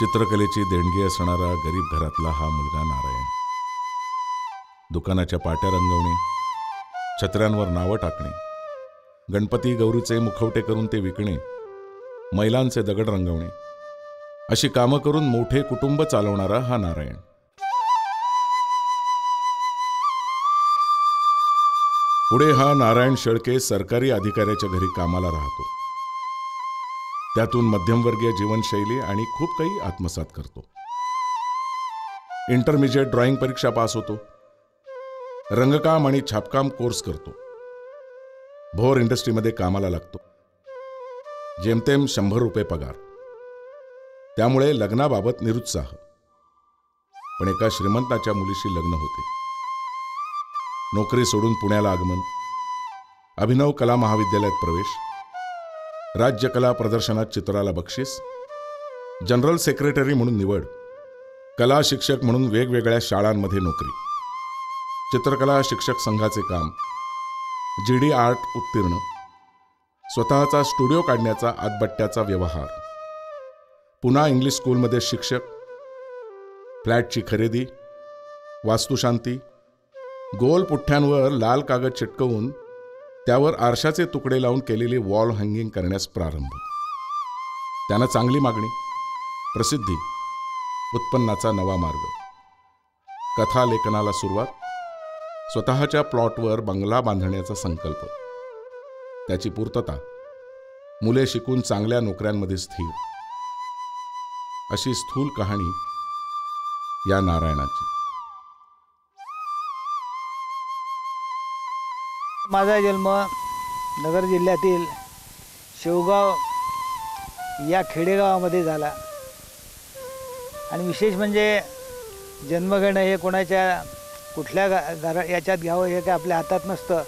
चित्रकलेची देणगी असणारा गरीब घरातला हा मुलगा नारायण. दुकानाच्या पाट्या रंगवणे, छत्र्यांवर नावं टाकणे, गणपती गौरीचे मुखवटे करून ते विकणे, मैलांचे दगड रंगवणे अशी कामं करून मोठे कुटुंब चालवणारा हा नारायण. पुढे हा नारायण शेळके सरकारी अधिकाऱ्याच्या घरी कामाला राहतो. त्यातून मध्यमवर्गीय जीवनशैली आणि खूप काही आत्मसात करतो. इंटरमिजिएट ड्रॉइंग परीक्षा पास होतो. रंगकाम आणि छापकाम कोर्स करतो. भोर इंडस्ट्रीमध्ये कामाला लागतो. जेमतेम 100 रुपये पगार. त्यामुळे लग्नाबाबत निरुत्साह. पण एका श्रीमंताच्या मुलीशी लग्न होते. नोकरी सोडून पुण्याला आगमन, अभिनव कला महाविद्यालयात प्रवेश, राज्य कला प्रदर्शनात चित्राला बक्षीस, जनरल सेक्रेटरी म्हणून निवड, कला शिक्षक म्हणून वेगवेगळ्या शाळांमध्ये नोकरी, चित्रकला शिक्षक संघाचे काम, GD आर्ट उत्तीर्ण, स्वतःचा स्टुडिओ काढण्याचा आतबट्ट्याचा व्यवहार, पुन्हा इंग्लिश स्कूलमध्ये शिक्षक, फ्लॅटची खरेदी, वास्तुशांती, गोल पुठ्ठ्यांवर लाल कागद चिटकवून त्यावर आरशाचे तुकडे लावून केलेली वॉल हँगिंग करण्यास प्रारंभ. त्यांना चांगली मागणी, प्रसिद्धी, उत्पन्नाचा नवा मार्ग, कथा लेखनाला सुरुवात, स्वतःच्या प्लॉटवर बंगला बांधण्याचा संकल्प, त्याची पूर्तता, मुले शिकून चांगल्या नोकऱ्यांमध्ये स्थिर. अशी स्थूल कहाणी या नारायणाची. माझा जन्म नगर जिल्ह्यातील शेवगाव या खेडेगावामध्ये झाला. आणि विशेष म्हणजे जन्म घेणं हे कोणाच्या कुठल्या घरा याच्यात घ्यावं हे काय आपल्या हातात नसतं.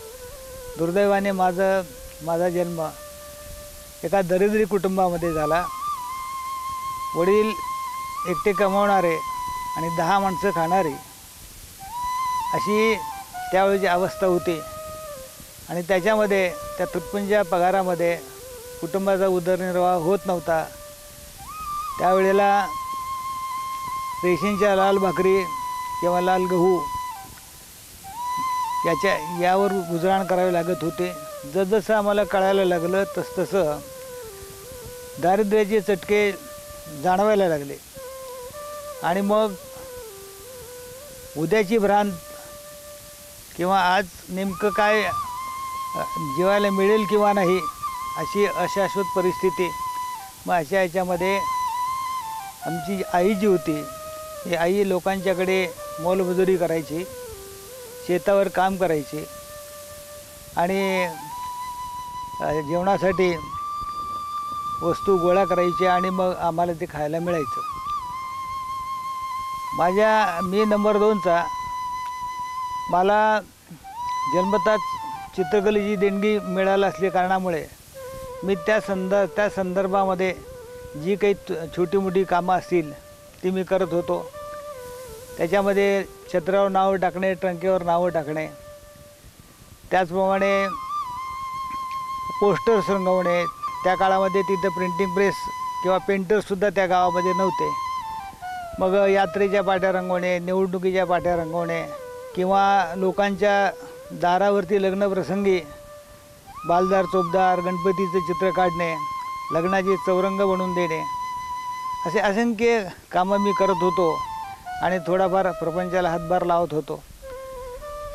दुर्दैवाने माझा जन्म एका दरिद्री कुटुंबामध्ये झाला. वडील एकटे कमावणारे आणि 10 माणसं खाणारी अशी त्यावेळची अवस्था होती. आणि त्याच्यामध्ये त्या तुटपुंज्या पगारामध्ये कुटुंबाचा उदरनिर्वाह होत नव्हता. त्यावेळेला रेशनच्या लाल भाकरी किंवा लाल गहू यावर गुजराण करावे लागत होते. जसजसं आम्हाला कळायला लागलं तसतसं दारिद्र्याचे चटके जाणवायला लागले. आणि मग उद्याची भ्रांत किंवा आज नेमकं काय जेवायला मिळेल किंवा नाही अशी अशाश्वत परिस्थिती. मग अशा याच्यामध्ये आमची आई जी होती ही आई लोकांच्याकडे मोलमजुरी करायची, शेतावर काम करायची आणि जेवणासाठी वस्तू गोळा करायची आणि मग आम्हाला ते खायला मिळायचं. मी नंबर 2चा. मला जन्मताच चित्रकलेची देणगी मिळाली असल्या कारणामुळे मी त्या संदर्भामध्ये जी काही छोटी मोठी कामं असतील ती मी करत होतो. त्याच्यामध्ये छत्रावर नावं टाकणे, ट्रंकेवर नावं टाकणे, त्याचप्रमाणे पोस्टर्स रंगवणे. त्या काळामध्ये तिथं प्रिंटिंग प्रेस किंवा पेंटर्ससुद्धा त्या गावामध्ये नव्हते. मग यात्रेच्या पाट्या रंगवणे, निवडणुकीच्या पाट्या रंगवणे किंवा लोकांच्या दारावरती लग्नप्रसंगी बालदार चोपदार गणपतीचं चित्र काढणे, लग्नाची चौरंग बनवून देणे, असे असंख्य कामं मी करत होतो आणि थोडाफार प्रपंचाला हातभार लावत होतो.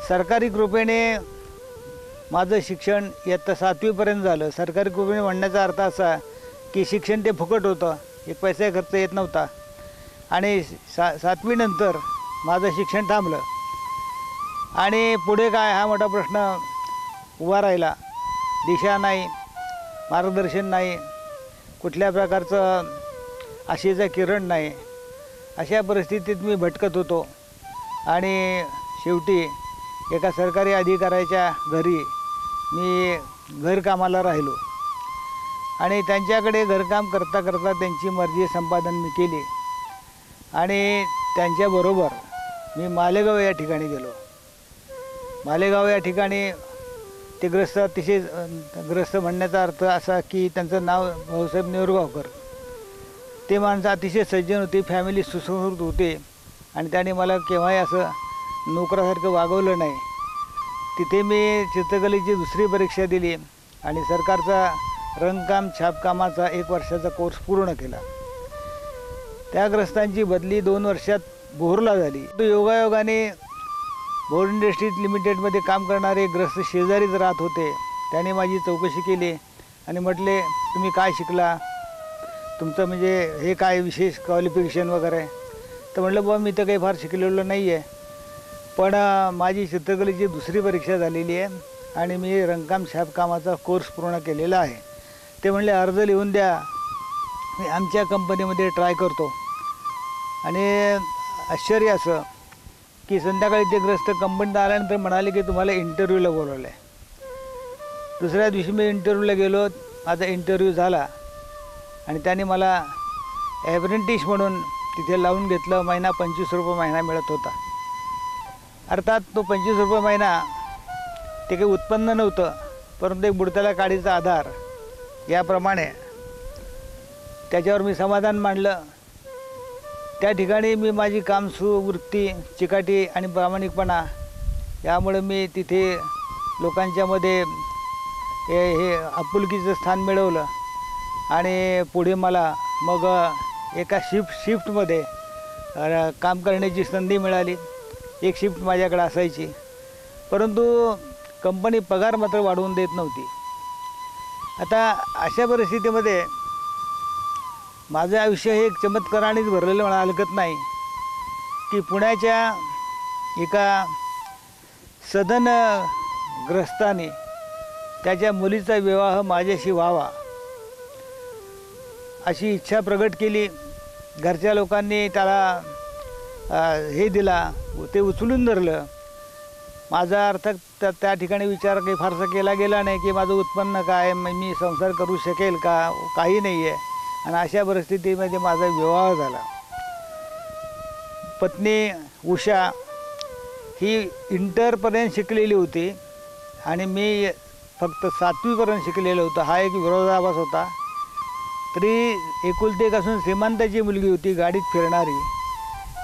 सरकारी कृपेने माझं शिक्षण इयत्ता 7वीपर्यंत झालं. सरकारी कृपेने म्हणण्याचा अर्थ असा की शिक्षण ते फुकट होतं, एक पैसा खर्च येत नव्हता. आणि 7वीनंतर माझं शिक्षण थांबलं. आणि पुढे काय हा मोठा प्रश्न उभा राहिला. दिशा नाही, मार्गदर्शन नाही, कुठल्या प्रकारचं आशेचा किरण नाही. अशा परिस्थितीत मी भटकत होतो. आणि शेवटी एका सरकारी अधिकाऱ्याच्या घरी मी घरकामाला राहिलो. आणि त्यांच्याकडे घरकाम करता करता त्यांची मर्जी संपादन मी केली. आणि त्यांच्याबरोबर मी मालेगाव या ठिकाणी गेलो. मालेगाव या ठिकाणी ते ग्रस्त म्हणण्याचा अर्थ असा की त्यांचं नाव भाऊसाहेब नेवरगावकर. ते माणसं अतिशय सज्जन होते, फॅमिली सुसंस्कृत होते आणि त्याने मला केव्हाही असं नोकरासारखं वागवलं नाही. तिथे मी चित्रकलेची दुसरी परीक्षा दिली आणि सरकारचा रंगकाम छापकामाचा 1 वर्षाचा कोर्स पूर्ण केला. त्या ग्रस्तांची बदली 2 वर्षात भोरला झाली. तो योगायोगाने भोर इंडस्ट्रीज लिमिटेडमध्ये काम करणारे ग्रस्त शेजारीच राहत होते. त्याने माझी चौकशी केली आणि म्हटले, तुम्ही काय शिकला, तुमचं म्हणजे हे काय विशेष क्वालिफिकेशन वगैरे. तर म्हटलं बाबा मी तर काही फार शिकलेलं नाही आहे, पण माझी चित्रकलेची दुसरी परीक्षा झालेली आहे आणि मी रंगकाम छापकामाचा कोर्स पूर्ण केलेला आहे. ते म्हणले अर्ज लिहून द्या, मी आमच्या कंपनीमध्ये ट्राय करतो. आणि आश्चर्य असं की संध्याकाळी ते ग्रस्त कंपनीत आल्यानंतर म्हणाले की तुम्हाला इंटरव्ह्यूला बोलवलं आहे. दुसऱ्या दिवशी मी इंटरव्ह्यूला गेलो. माझा इंटरव्ह्यू झाला आणि त्याने मला ॲप्रेंटिस म्हणून तिथे लावून घेतलं. महिना 25 रुपये महिना मिळत होता. अर्थात तो 25 रुपये महिना ते काही उत्पन्न नव्हतं, परंतु एक बुडत्याला काडीचा आधार याप्रमाणे त्याच्यावर मी समाधान मानलं. त्या ठिकाणी मी माझी कामसुवृत्ती, चिकाटी आणि प्रामाणिकपणा यामुळे मी तिथे लोकांच्यामध्ये हे आपुलकीचं स्थान मिळवलं. आणि पुढे मला मग एका शिफ्टमध्ये काम करण्याची संधी मिळाली. एक शिफ्ट माझ्याकडे असायची, परंतु कंपनी पगार मात्र वाढवून देत नव्हती. आता अशा परिस्थितीमध्ये माझं आयुष्य हे एक चमत्कारानेच भरलेलं मला हलकत नाही की पुण्याच्या एका सधन ग्रस्ताने त्याच्या मुलीचा विवाह माझ्याशी व्हावा अशी इच्छा प्रगट केली. घरच्या लोकांनी त्याला हे दिला, ते उचलून धरलं. माझा अर्थात त्या ठिकाणी विचार काही फारसा केला गेला नाही की माझं उत्पन्न काय, मी संसार करू शकेल का, काही नाही आहे. आणि अशा परिस्थितीमध्ये माझा विवाह झाला. पत्नी उषा ही इंटरपर्यंत शिकलेली होती आणि मी फक्त 7वीपर्यंत शिकलेलो होतो. हा एक विरोधाभास होता. तरी एकुलती एक असून श्रीमंताची मुलगी होती, गाडीत फिरणारी,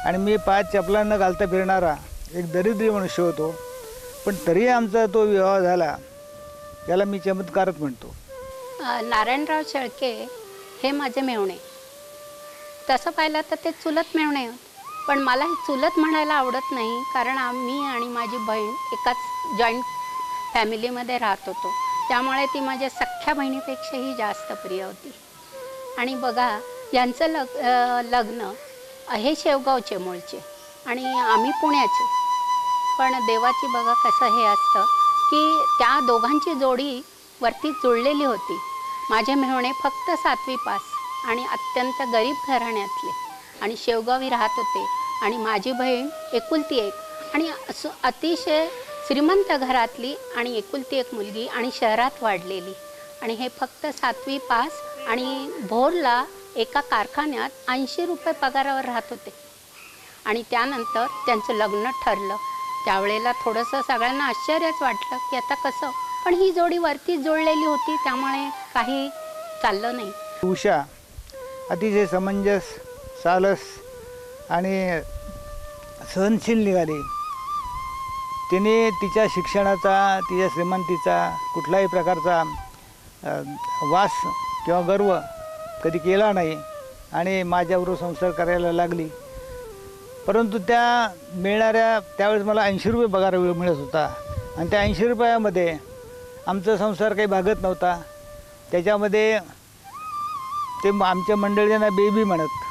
आणि मी 5 चपला न घालता फिरणारा एक दरिद्री मनुष्य होतो. पण तरी आमचा तो विवाह झाला, याला मी चमत्कारच म्हणतो. नारायणराव शेळके हे माझे मेहुणे. तसं पाहिलं तर ते चुलत मेहुणे, पण मला हे चुलत म्हणायला आवडत नाही, कारण मी आणि माझी बहीण एकाच जॉईंट फॅमिलीमध्ये राहत होतो. त्यामुळे ती माझ्या सख्ख्या बहिणीपेक्षाही जास्त प्रिय होती. आणि बघा, यांचं लग्न हे शेवगावचे मूळचे आणि आम्ही पुण्याचे. पण देवाची बघा कसं हे असतं की त्या दोघांची जोडी वरती जुळलेली होती. माझे मेहुणे फक्त 7वी पास आणि अत्यंत गरीब घराण्यातले आणि शेवगावी राहत होते. आणि माझी बहीण एकुलती एक आणि अतिशय श्रीमंत घरातली आणि एकुलती एक मुलगी आणि शहरात वाढलेली. आणि हे फक्त 7वी पास आणि भोरला एका कारखान्यात 80 रुपये पगारावर राहत होते. आणि त्यानंतर त्यांचं लग्न ठरलं. त्यावेळेला थोडंसं सगळ्यांना आश्चर्यच वाटलं की आता कसं, पण ही जोडी वरतीच जोडलेली होती, त्यामुळे काही चाललं नाही. उषा अतिशय समंजस, सालस आणि सहनशील निघाली. तिने तिच्या शिक्षणाचा, तिच्या श्रीमंतीचा कुठल्याही प्रकारचा वास किंवा गर्व कधी केला नाही आणि माझ्याबरोबर संसार करायला लागली. परंतु त्या मिळणाऱ्या त्यावेळेस मला 80 रुपये पगार मिळत होता आणि त्या 80 रुपयामध्ये आमचा संसार काही भागत नव्हता. त्याच्यामध्ये ते आमच्या मंडळींना बेबी म्हणत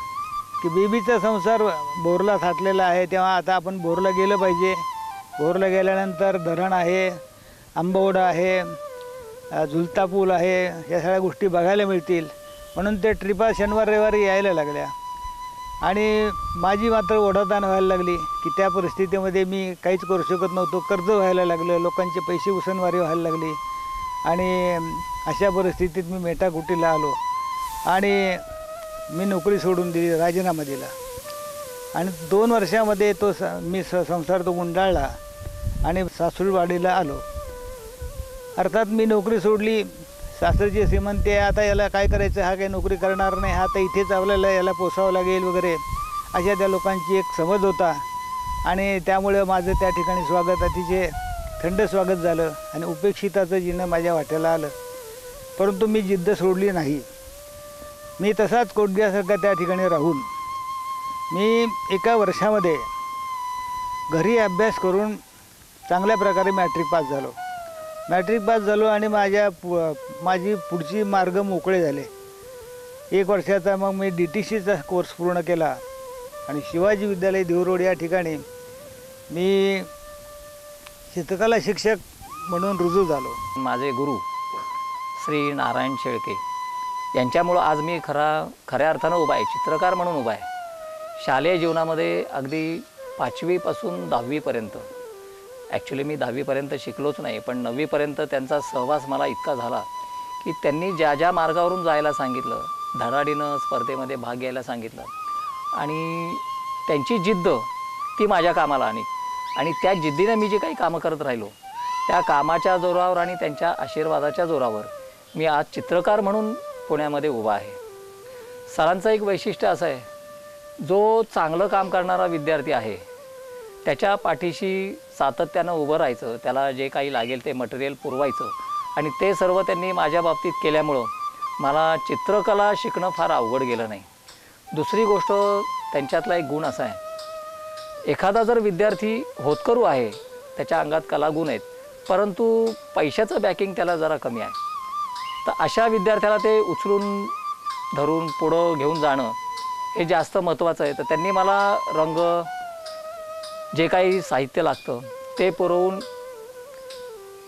की बेबीचा संसार बोरला थाटलेला आहे, तेव्हा आता आपण बोरला गेलं पाहिजे. बोरला गेल्यानंतर धरण आहे, आंबवडा आहे, झुलता पूल आहे, या सगळ्या गोष्टी बघायला मिळतील. म्हणून ते ट्रिपा शनिवार रविवारी यायला लागल्या. आणि माझी मात्र ओढाताण व्हायला लागली की त्या परिस्थितीमध्ये मी काहीच करू शकत नव्हतो. कर्ज व्हायला लागलं, लोकांचे पैसे उसनवारी व्हायला लागली. आणि अशा परिस्थितीत मी मेटाकुटीला आलो आणि मी नोकरी सोडून दिली, राजीनामा दिला. आणि 2 वर्षामध्ये तो मी संसार तो गुंडाळला आणि सासूरवाडीला आलो. अर्थात मी नोकरी सोडली, सासरची श्रीमंती आहे, आता याला काय करायचं, हा काही नोकरी करणार नाही, हा तर इथेच आपल्याला याला पोसावं लागेल वगैरे, अशा त्या लोकांची एक समज होता. आणि त्यामुळं माझं त्या ठिकाणी स्वागत अतिशय थंड स्वागत झालं आणि उपेक्षिताचं जिणं माझ्या वाट्याला आलं. परंतु मी जिद्द सोडली नाही. मी तसाच कोडग्यासारखा त्या ठिकाणी राहून मी एका वर्षामध्ये घरी अभ्यास करून चांगल्या प्रकारे मॅट्रिक पास झालो आणि माझी पुढची मार्ग मोकळे झाले. 1 वर्षाचा मग मी DTCचा कोर्स पूर्ण केला आणि शिवाजी विद्यालय देहू या ठिकाणी मी चित्रकला शिक्षक म्हणून रुजू झालो. माझे गुरु श्री नारायण शेळके यांच्यामुळं आज मी खऱ्या अर्थानं उभा आहे, चित्रकार म्हणून उभा आहे. शालेय जीवनामध्ये अगदी 5वी पासून 10वी पर्यंत, ॲक्च्युली मी 10वी पर्यंत शिकलोच नाही, पण 9वी पर्यंत त्यांचा सहवास मला इतका झाला की त्यांनी ज्या मार्गावरून जायला सांगितलं, धडाडीनं स्पर्धेमध्ये भाग घ्यायला सांगितलं आणि त्यांची जिद्द ती माझ्या कामाला आली. आणि त्या जिद्दीनं मी जे काही कामं करत राहिलो, त्या कामाच्या जोरावर आणि त्यांच्या आशीर्वादाच्या जोरावर मी आज चित्रकार म्हणून पुण्यामध्ये उभा आहे. सरांचं एक वैशिष्ट्य असं आहे, जो चांगलं काम करणारा विद्यार्थी आहे त्याच्या पाठीशी सातत्यानं उभं राहायचं, त्याला जे काही लागेल ते मटेरियल पुरवायचं आणि ते सर्व त्यांनी माझ्या बाबतीत केल्यामुळं मला चित्रकला शिकणं फार अवघड गेलं नाही. दुसरी गोष्ट, त्यांच्यातला एक गुण असा आहे, एखादा जर विद्यार्थी होतकरू आहे, त्याच्या अंगात कलागुण आहेत, परंतु पैशाचं बॅकिंग त्याला जरा कमी आहे, तर अशा विद्यार्थ्याला ते उचलून धरून पुढं घेऊन जाणं हे जास्त महत्त्वाचं आहे. तर त्यांनी मला रंग, जे काही साहित्य लागतं ते पुरवून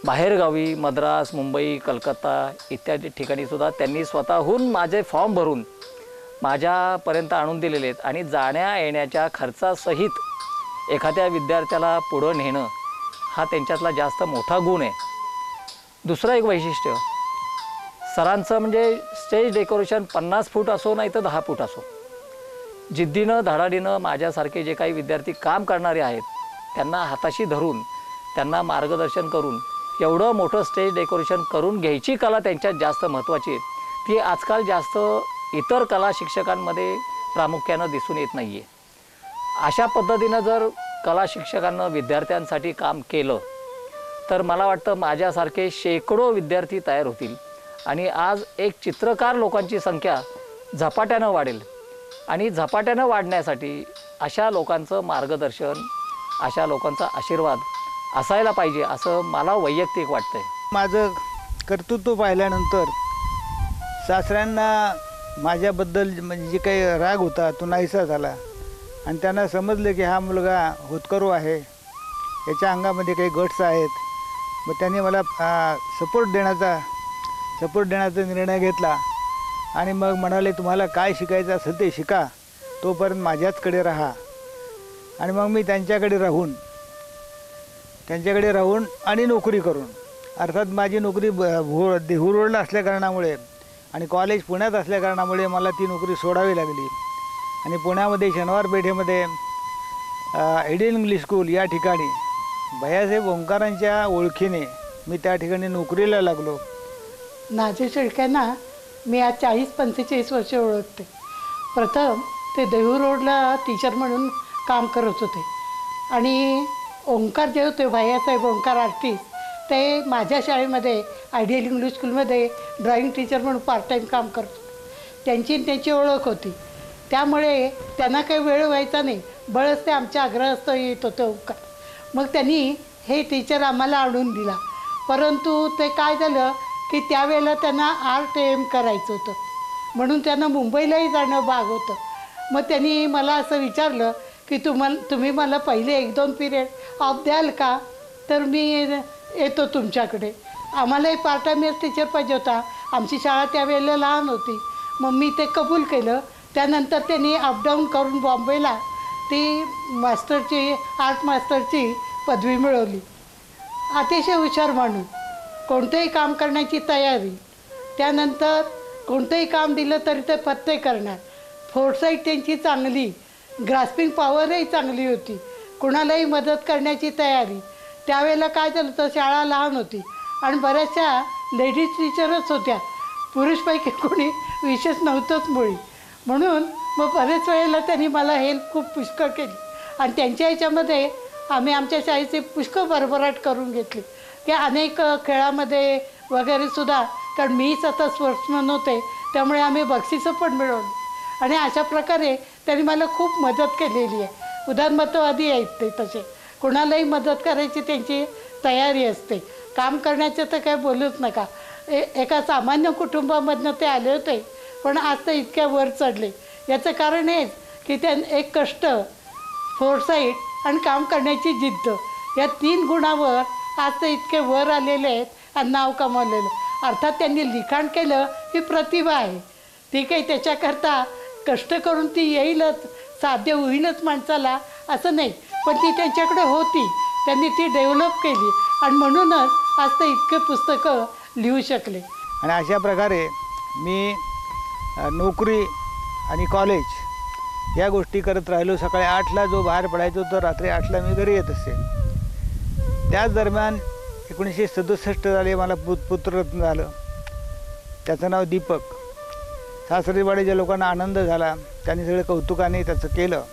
बाहेरगावी मद्रास, मुंबई, कलकत्ता इत्यादी ठिकाणीसुद्धा त्यांनी स्वतःहून माझे फॉर्म भरून माझ्यापर्यंत आणून दिलेले आहेत. आणि जाण्या येण्याच्या खर्चासहित एखाद्या विद्यार्थ्याला पुढं नेणं हा त्यांच्यातला जास्त मोठा गुण आहे. दुसरं एक वैशिष्ट्य, सरांचं म्हणजे स्टेज डेकोरेशन 50 फूट असो नाही तर 10 फूट असो, जिद्दीनं धडाडीनं माझ्यासारखे जे काही विद्यार्थी काम करणारे आहेत त्यांना हाताशी धरून, त्यांना मार्गदर्शन करून एवढं मोठं स्टेज डेकोरेशन करून घ्यायची कला त्यांच्यात जास्त महत्त्वाची आहे. ती आजकाल जास्त इतर कला शिक्षकांमध्ये प्रामुख्यानं दिसून येत नाही आहे. अशा पद्धतीनं जर कला शिक्षकांना विद्यार्थ्यांसाठी काम केलं तर मला वाटतं माझ्यासारखे शेकडो विद्यार्थी तयार होतील आणि आज एक चित्रकार लोकांची संख्या झपाट्यानं वाढेल. आणि झपाट्यानं वाढण्यासाठी अशा लोकांचं मार्गदर्शन, अशा लोकांचा आशीर्वाद असायला पाहिजे असं मला वैयक्तिक वाटतंय. माझं कर्तृत्व पाहिल्यानंतर सासऱ्यांना माझ्याबद्दल म्हणजे जे काही राग होता तो नाहीसा झाला आणि त्यांना समजलं की हा मुलगा होतकरू आहे, याच्या अंगामध्ये काही गट्स आहेत. मग त्यांनी मला सपोर्ट देण्याचा निर्णय घेतला आणि मग म्हणाले, तुम्हाला काय शिकायचं असेल ते शिका, तोपर्यंत माझ्याचकडे राहा. आणि मग मी त्यांच्याकडे राहून आणि नोकरी करून, अर्थात माझी नोकरी देहू रोडला असल्याकारणामुळे आणि कॉलेज पुण्यात असल्याकारणामुळे मला ती नोकरी सोडावी लागली. आणि पुण्यामध्ये शनिवार पेठेमध्ये आयडियल इंग्लिश स्कूल या ठिकाणी भैयासाहेब ओंकारांच्या ओळखीने मी त्या ठिकाणी नोकरीला लागलो. नाझीर शेळक्यांना मी आज 40-45 वर्ष ओळखते. प्रथम ते देहू रोडला टीचर म्हणून काम करत होते आणि ओंकार जे होते, भैयासाहेब ओंकार आर्टिस्ट, ते माझ्या शाळेमध्ये आयडियल इंग्लिश स्कूलमध्ये ड्रॉइंग टीचर म्हणून पार्ट टाईम काम करत होते. त्यांची ओळख होती, त्यामुळे त्यांना काही वेळ व्हायचा नाही, बळच ते आमच्या आग्रहस्थ येत होते ओंकार. मग त्यांनी हे टीचर आम्हाला आणून दिला. परंतु ते काय झालं की त्यावेळेला त्यांना RTM करायचं होतं, म्हणून त्यांना मुंबईलाही जाणं भाग होतं. मग त्यांनी मला असं विचारलं की तुम्ही मला पहिले 1-2 पिरियड ऑफ द्याल का, तर मी येतो तुमच्याकडे. आम्हालाही पार्ट टाईम टीचर पाहिजे होता, आमची शाळा त्यावेळेला लहान होती. मग मी ते कबूल केलं. त्यानंतर त्यांनी अपडाऊन करून बॉम्बेला ती आर्ट मास्टरची पदवी मिळवली. अतिशय हुशार माणूस, कोणतंही काम करण्याची तयारी, त्यानंतर कोणतंही काम दिलं तरी ते पत्ते करणार. फोरसाईट त्यांची चांगली, ग्रास्पिंग पॉवरही चांगली होती, कुणालाही मदत करण्याची तयारी. त्यावेळेला काय झालं तर शाळा लहान होती आणि बऱ्याचशा लेडीज टीचरच होत्या, पुरुषपैकी कोणी विशेष नव्हतंच मुळी. म्हणून मग बरेच वेळेला त्यांनी मला हेल्प खूप पुष्कळ केली आणि त्यांच्या ह्याच्यामध्ये आम्ही आमच्या शाळेची पुष्कळ भरभराट करून घेतली की अनेक खेळामध्ये वगैरे सुद्धा, कारण मी स्वतः स्पोर्ट्समन होते त्यामुळे आम्ही बक्षिसं पण मिळवली आणि अशा प्रकारे त्यांनी मला खूप मदत केलेली आहे. उदारमतवादी आहेत ते तसे, कोणालाही मदत करायची त्यांची तयारी असते. काम करण्याचं तर काय बोलूच नका. एका सामान्य कुटुंबामधनं ते आले होते, पण आज ते इतक्या वर चढले. याचं कारण हेच की एक कष्ट, फोरसाईट आणि काम करण्याची जिद्द, या 3 गुणावर आज ते इतके वर आलेले आहेत आणि नाव कमावलेलं. अर्थात त्यांनी लिखाण केलं ही प्रतिभा आहे, ती काही त्याच्याकरता कष्ट करून ती येईलच, साध्य होईलच माणसाला असं नाही, पण ती त्यांच्याकडे होती, त्यांनी ती डेव्हलप केली आणि म्हणूनच आज ते इतके पुस्तकं लिहू शकले. आणि अशा प्रकारे मी नोकरी आणि कॉलेज या गोष्टी करत राहिलो. सकाळी 8ला जो बाहेर पडायचो तर रात्री 8ला मी घरी येत असे. त्याच दरम्यान 1967 साली मला पुत्ररत्न झालं, त्याचं नाव दीपक. सासरीवाडीच्या लोकांना आनंद झाला, त्यांनी सगळं कौतुकाने त्याचं केलं.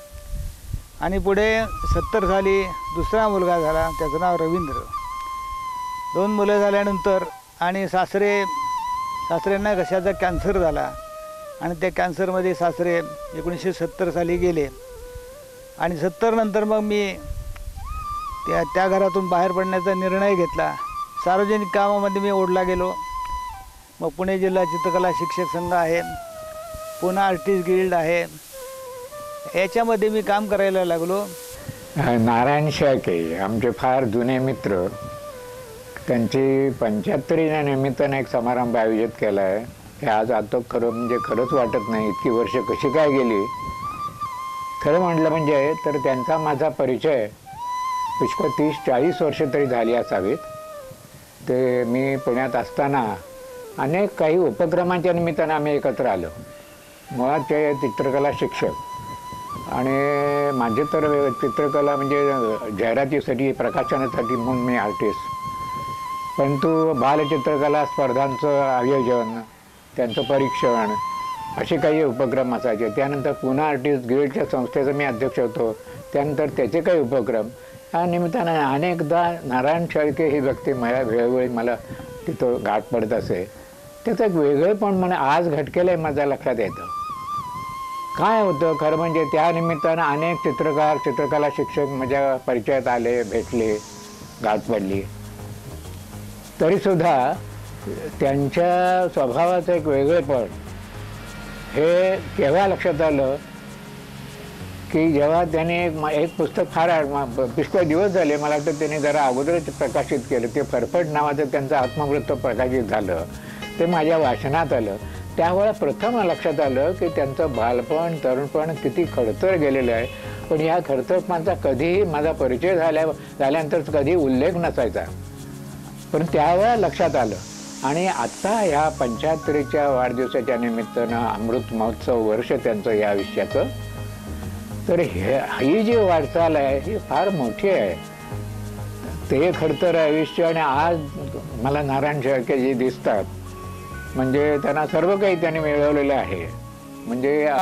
आणि पुढे 70 साली दुसरा मुलगा झाला, त्याचं नाव रवींद्र. 2 मुलं झाल्यानंतर आणि सासऱ्यांना घशाचा कॅन्सर झाला आणि त्या कॅन्सरमध्ये सासरे 1970 साली गेले. आणि 70 नंतर मग मी त्या घरातून बाहेर पडण्याचा निर्णय घेतला. सार्वजनिक कामामध्ये मी ओढला गेलो. मग पुणे जिल्हा चित्रकला शिक्षक संघ आहे, पुणे आर्टिस्ट गिल्ड आहे, याच्यामध्ये मी काम करायला लागलो. नारायण शेळके आमचे फार जुने मित्र, त्यांची 75व्या निमित्तानं एक समारंभ आयोजित केला आहे. हे आज आता खरंच वाटत नाही इतकी वर्ष कशी काय गेली. खरं म्हटलं म्हणजे तर त्यांचा माझा परिचय पुष्कळ 30-40 वर्ष तरी झाली असावीत. ते मी पुण्यात असताना अनेक काही उपक्रमांच्या निमित्तानं आम्ही एकत्र आलो. मुळात ते चित्रकला शिक्षक आणि माझे तर चित्रकला म्हणजे जाहिरातीसाठी, प्रकाशनासाठी म्हणून मी आर्टिस्ट. परंतु बालचित्रकला स्पर्धांचं आयोजन, त्यांचं परीक्षण असे काही उपक्रम असायचे. त्यानंतर पुणे आर्टिस्ट गिल्डच्या संस्थेचा मी अध्यक्ष होतो, त्यानंतर त्याचे काही उपक्रम. या निमित्तानं अनेकदा नारायण शेळके ही व्यक्ती वेळोवेळी मला तिथं गाठ पडत असे. त्याचं एक वेगळेपण म्हणून आज घटकेलंही माझ्या लक्षात येतं. काय होतं खरं म्हणजे त्या निमित्तानं अनेक चित्रकार, चित्रकला शिक्षक माझ्या परिचयात आले, भेटले, गाठ पडली. तरीसुद्धा त्यांच्या स्वभावाचं एक वेगळेपण हे केव्हा लक्षात आलं की जेव्हा त्याने एक पुस्तक फार पुष्कळ दिवस झाले, मला वाटतं त्याने जरा अगोदरच प्रकाशित केलं, ते फरफट नावाचं त्यांचं आत्मवृत्त प्रकाशित झालं. ते माझ्या वाचनात आलं. त्यावेळेला प्रथम लक्षात आलं की त्यांचं बालपण, तरुणपण किती खडतर गेलेलं आहे. पण ह्या खडतरपणाचा कधीही माझा परिचय झाल्यानंतर कधी उल्लेख नसायचा. पण त्यावेळेला लक्षात आलं. आणि आत्ता ह्या 75च्या वाढदिवसाच्या निमित्तानं अमृत महोत्सव वर्ष त्यांचं या आयुष्याचं, तर ही जी वाटचाल आहे ही फार मोठी आहे. ते खडतर आयुष्य आणि आज मला नारायण शेळके जे दिसतात म्हणजे त्यांना सर्व काही त्यांनी मिळवलेलं आहे. म्हणजे